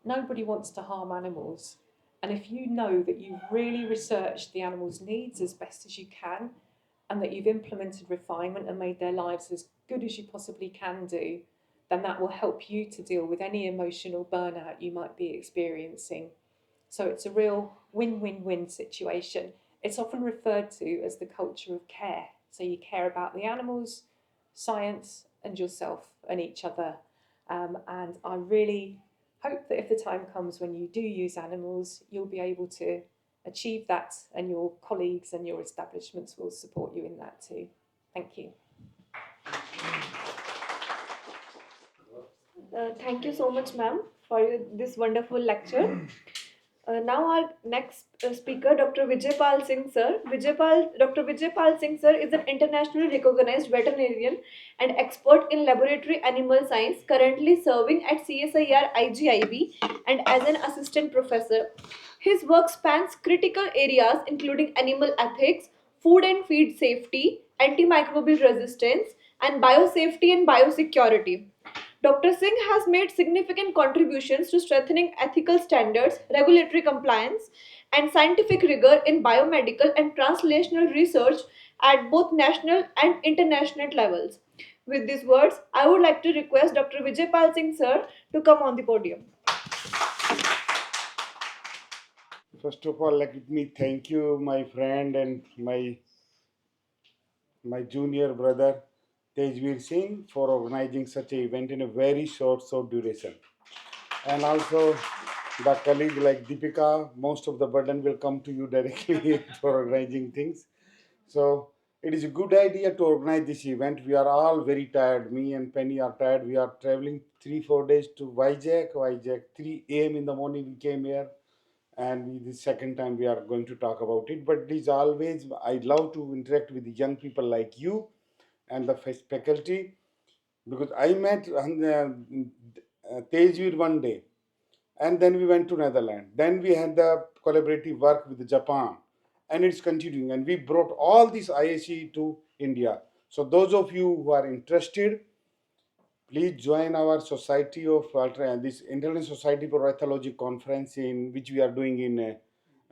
nobody wants to harm animals. And if you know that you've really researched the animal's needs as best as you can and that you've implemented refinement and made their lives as good as you possibly can do, then that will help you to deal with any emotional burnout you might be experiencing. So it's a real win-win-win situation. It's often referred to as the culture of care. So you care about the animals, science, and yourself and each other. And I really hope that if the time comes when you do use animals, you'll be able to achieve that, and your colleagues and your establishments will support you in that too. Thank you. Thank you so much, ma'am, for this wonderful lecture. Now our next speaker, Dr. Vijaypal Singh sir. Dr. Vijaypal Singh sir is an internationally recognized veterinarian and expert in laboratory animal science, currently serving at CSIR IGIB and as an assistant professor. His work spans critical areas including animal ethics, food and feed safety, antimicrobial resistance, and biosafety and biosecurity. Dr. Singh has made significant contributions to strengthening ethical standards, regulatory compliance, and scientific rigor in biomedical and translational research at both national and international levels. With these words, I would like to request Dr. Vijaypal Singh sir to come on the podium. First of all, let me thank you, my friend and my junior brother Tejveer Singh, for organizing such an event in a very short duration. And also the colleague like Deepika, most of the burden will come to you directly for organizing things. So it is a good idea to organize this event. We are all very tired. Me and Penny are tired. We are traveling 3 4 days to Vizag, 3 a.m. in the morning we came here, and the second time we are going to talk about it. But it is always, I love to interact with the young people like you and the faculty, because I met Tejveer one day, and then we went to Netherlands. Then we had the collaborative work with Japan, and it's continuing. And we brought all this IAC to India. So those of you who are interested, please join our Society of this International Society for Pathology conference, in which we are doing in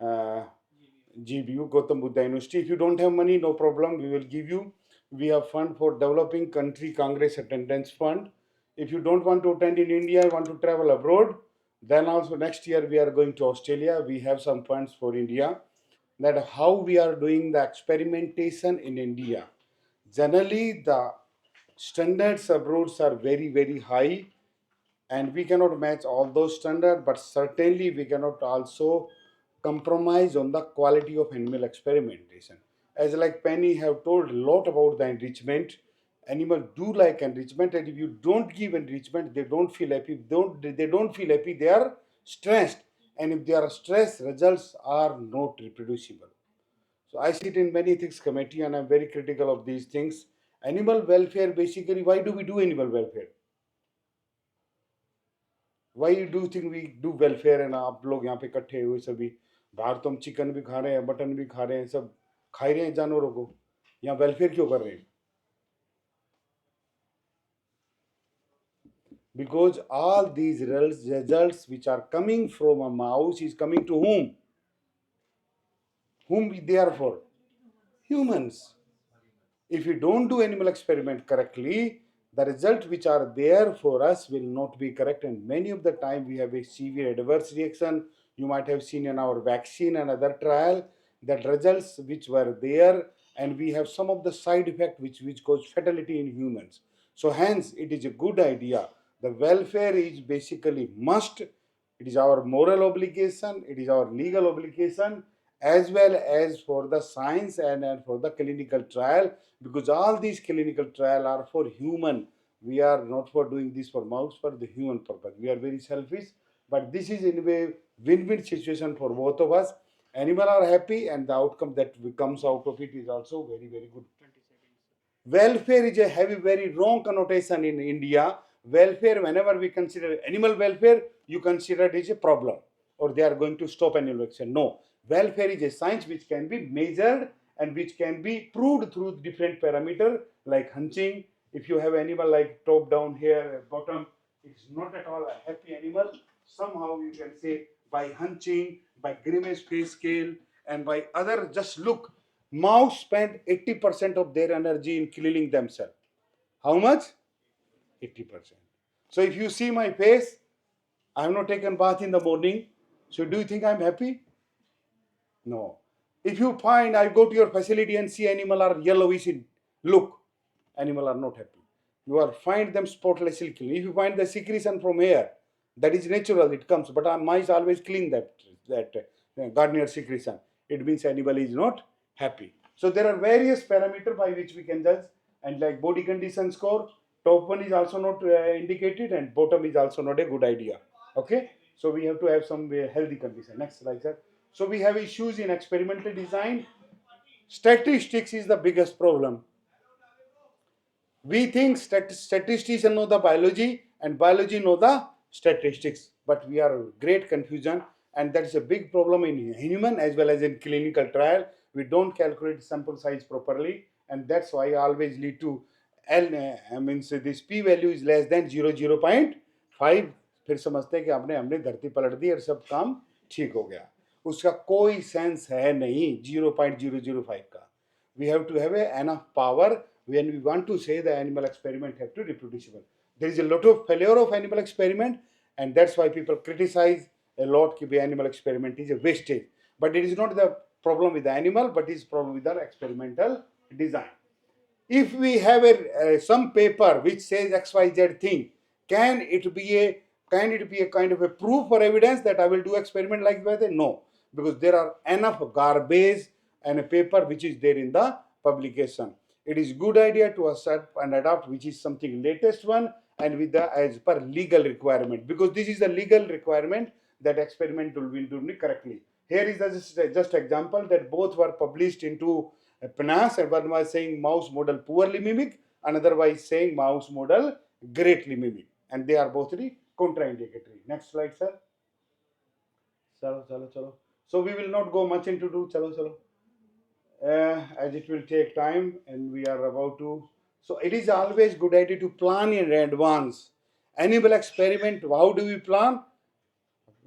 GBU, Gautam Buddha University. If you don't have money, no problem, we will give you. We have fund for developing country Congress attendance fund. If you don't want to attend in India, want to travel abroad, then also next year we are going to Australia. We have some funds for India. That how we are doing the experimentation in India. Generally, the standards abroad are very high, and we cannot match all those standards, but certainly we cannot also compromise on the quality of animal experimentation. As like Penny have told a lot about the enrichment, animals do like enrichment, and if you don't give enrichment, they don't feel happy. They don't feel happy, they are stressed, and if they are stressed, results are not reproducible. So I sit in many ethics committee, and I'm very critical of these things. Animal welfare, basically, why do we do animal welfare? Why do think we do welfare, and आप लोग यहाँ पे इकट्ठे हुए सभी, बाहर तो हम चिकन भी खा रहे हैं, मटन भी खा रहे हैं, सब खा ही रहे हैं जानवरों को, यहाँ वेलफेयर क्यों कर रहे हैं? Because all these results which are coming from a mouse is coming to whom? Whom they are for? Humans. If we don't do animal experiment correctly, the result which are there for us will not be correct, and many of the time we have a severe adverse reaction. You might have seen in our vaccine and other trial that results which were there, and we have some of the side effect which cause fatality in humans. So hence it is a good idea. The welfare is basically must. It is our moral obligation, it is our legal obligation, as well as for the science and for the clinical trial, because all these clinical trial are for human. We are not for doing this for mouse, for the human purpose. We are very selfish, but this is in a way win-win situation for both of us. Animal are happy, and the outcome that comes out of it is also very good. Welfare is a heavy, very wrong connotation in India. Welfare, whenever we consider animal welfare, you consider it is a problem, or they are going to stop animal action. No, welfare is a science which can be measured and which can be proved through different parameters like hunching. If you have animal like top down here, bottom, it's not at all a happy animal. Somehow you can say by hunching, by grimace face scale, and by other, just look. Mouse spend 80% of their energy in killing themselves. How much? 80%. So if you see my face, I have not taken bath in the morning. So do you think I'm happy? No. If you find I go to your facility and see animal are yellowish in look, animal are not happy. You are find them spotlessly clean. If you find the secretion from air, that is natural, it comes. But our mice always clean that gardener secretion. It means animal is not happy. So there are various parameters by which we can judge, and like body condition score, top one is also not indicated, and bottom is also not a good idea. Okay. So we have to have some healthy condition. Next slide, sir. So we have issues in experimental design. Statistics is the biggest problem. We think statisticians know the biology and biology know the statistics, but we are great confusion, and that is a big problem in human as well as in clinical trial. We don't calculate sample size properly, and that's why I always lead to L means this p value is less than 0.5. फिर समझते हैं कि आपने हमने धरती पलट दी और सब काम ठीक हो गया. उसका कोई सेंस है नहीं 0.005 का. We have to have enough power when we want to say the animal experiment have to be reproducible. There is a lot of failure of animal experiment, and that's why people criticize a lot that the animal experiment is a wastage. But it is not the problem with the animal, but it is problem with the experimental design. If we have some paper which says XYZ thing, can it be a kind of a proof or evidence that I will do experiment like that? No, because there are enough garbage and a paper which is there in the publication. It is good idea to accept and adopt which is something latest one and with the as per legal requirement, because this is the legal requirement that experiment will be done correctly. Here is just example that both were published into PNAS, and one was saying mouse model poorly mimic, another was saying mouse model greatly mimic, and they are both contraindicatory. Next slide, sir. Chalo. So we will not go much into do chalo. As it will take time and we are about to. So it is always good idea to plan in advance. Animal experiment, how do we plan?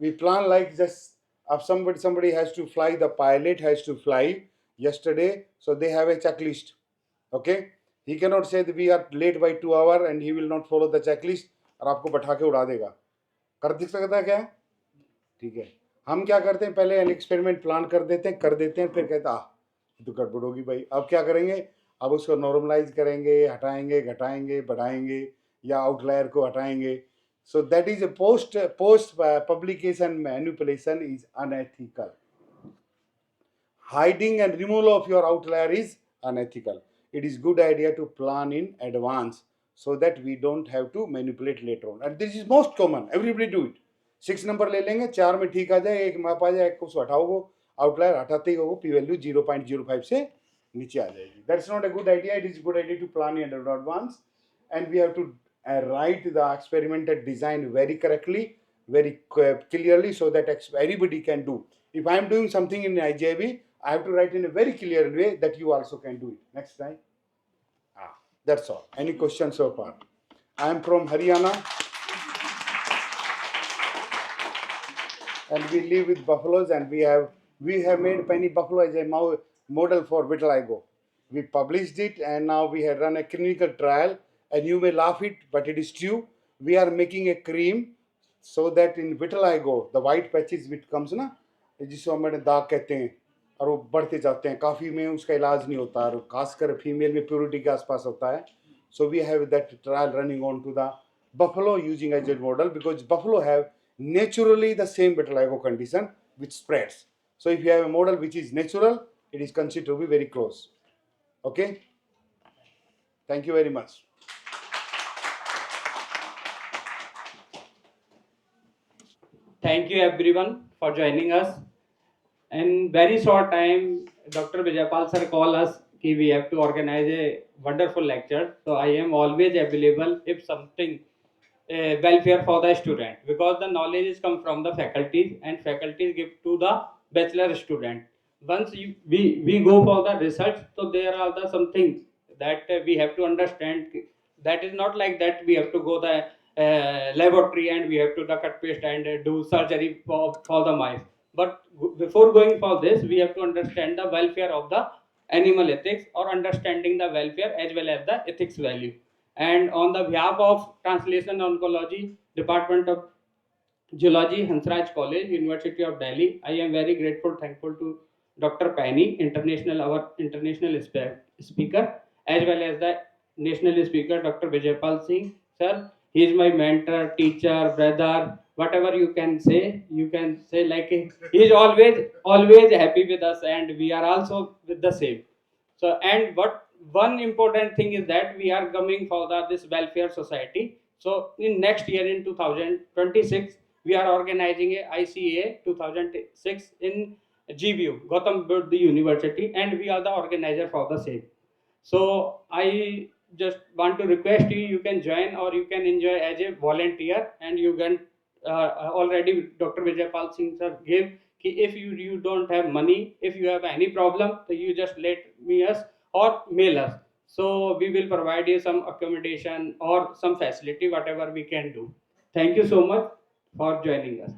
We plan like just if somebody has to fly, the pilot has to fly yesterday, so they have a checklist. Okay, he cannot say that we are late by 2 hours and he will not follow the checklist और आपको बैठा के उड़ा देगा. कर दिख सकता है क्या? ठीक है. हम क्या करते हैं, पहले एन एक्सपेरिमेंट प्लान कर देते हैं, फिर कहते हैं तो गड़बड़ होगी भाई, अब क्या करेंगे, अब उसको नॉर्मलाइज करेंगे, हटाएंगे, घटाएंगे, बढ़ाएंगे या आउटलायर को हटाएंगे. So that is a post publication manipulation is unethical. Hiding and removal of your outlier is unethical. It is good idea to plan in advance so that we don't have to manipulate later on. And this is most common. Everybody do it. 6 number ले लेंगे, 4 में ठीक आ जाए, एक माप आ जाए, एक को हटाओगे, आउटलायर हटाते ही हो, पी वैल्यू 0.05 से नीचे आ जाएगी. That's not a good idea. It is a good idea to plan in advance, and we have to write the experimental design very correctly, very clearly, so that anybody can do. If I am doing something in IJB, I have to write in a very clear way that you also can do it. Next slide. That's all. Any questions so far? I am from Haryana, and we live with buffaloes, and we have made penny buffalo as a model for vitiligo. We published it, and now we have run a clinical trial, and you may laugh it, but it is true. We are making a cream so that in vitiligo, the white patches which comes ना, जिसको हम दाग कहते हैं, और वो बढ़ते जाते हैं, काफ़ी में उसका इलाज नहीं होता, और खासकर फीमेल में प्योरिटी के आसपास होता है. So we have that trial running on to the buffalo using as a model, because buffalo have naturally the same vitiligo condition which spreads. So if you have a model which is natural, it is considered to be very close. Okay. Thank you very much. Thank you everyone for joining us. In very short time, Dr. Vijaypal sir called us कि we have to organize a wonderful lecture. So I am always available if something welfare for the student, because the knowledge is come from the faculties and faculties give to the bachelor student. Once we go for the research, so there are the some things that we have to understand. That is not like that we have to go the laboratory and we have to the cut paste and do surgery for the mice. But before going for this, we have to understand the welfare of the animal ethics, or understanding the welfare as well as the ethics value. And on the behalf of Translational Oncology, Department of Zoology, Hansraj College, University of Delhi, I am very grateful, thankful to Dr. Pani, our international speaker, as well as the national speaker, Dr. Vijaypal Singh, sir. He is my mentor, teacher, brother, whatever you can say like he is always happy with us, and we are also with the same. So, and what one important thing is that we are coming for this welfare society. So in next year, in 2026, we are organizing a ICA 2006 in GBU, Gautam Buddha University, and we are the organizer for the same. So I just want to request you, you can join or you can enjoy as a volunteer, and you can already Dr. Vijaypal Singh sir gave if you don't have money, if you have any problem, so you just let me us or mail us. So we will provide you some accommodation or some facility, whatever we can do. Thank you so much for joining us.